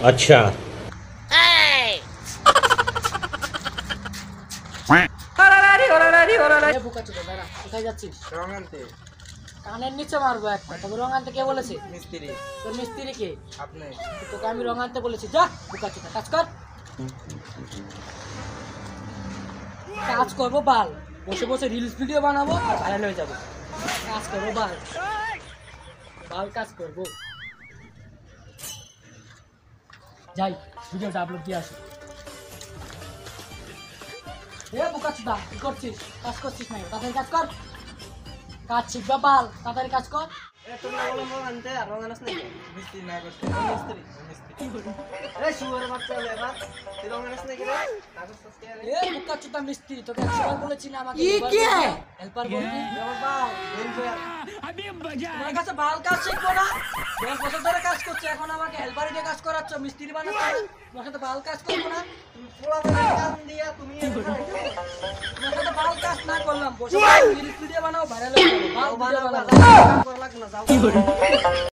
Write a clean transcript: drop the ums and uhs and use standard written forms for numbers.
अच्छा কোথায় যাচ্ছিস? রং আনতে। কানের নিচে মারবো একটা। তবে রং আনতে কে বলেছে? মিস্ত্রি। তোর মিস্ত্রি কে? আপনি। তোকে আমি রং আনতে বলেছি, যা বোকা চোদা কাজ কর। কাজ করবো বাল, বসে বসে রিলস ভিডিও বানাবো আর ভাইরাল হয়ে যাবো। কাজ করবো বাল, বাল কাজ করবো। যাই ভিডিওটা আপলোড দিয়ে আসি। বোকা চোদা কি করছিস? কাজ করছিস না, তাড়াতাড়ি কাজ কর। কাজ শিখবা বাল, তাড়াতাড়ি কাজ কর। তোর না বললাম রং আনতে, আর রং আনাস নাকি? মিস্ত্রি না করতে। মিস্ত্রি শুয়ারের বাচ্চা হলো এবার। তুই রং আনাস নাকি রে? বোকা চোদা মিস্ত্রি, তোকে একবার বলেছি না আমাকে হেল্পার বলবি? বাল হেল্পার। তোমার কাছে বাল কাজ শিখবো না? 10 বছর ধরে কাজ করছে, এখন আমাকে হেল্পার দিয়ে কাজ করাচ্ছ, মিস্ত্রি বানাচ্ছ না? তোমার সাথে বাল কাজ করবো না? তুমি পোলা বানার কাজ দিয়া তুমি তোমার সাথে বাল কাজ না করলাম, বসে রিলস ভিডিও বানাও, ভাইরাল হয়ে যাবো। বাল ভিডিও বানাও, কাজ করা লাগবে না, যাও।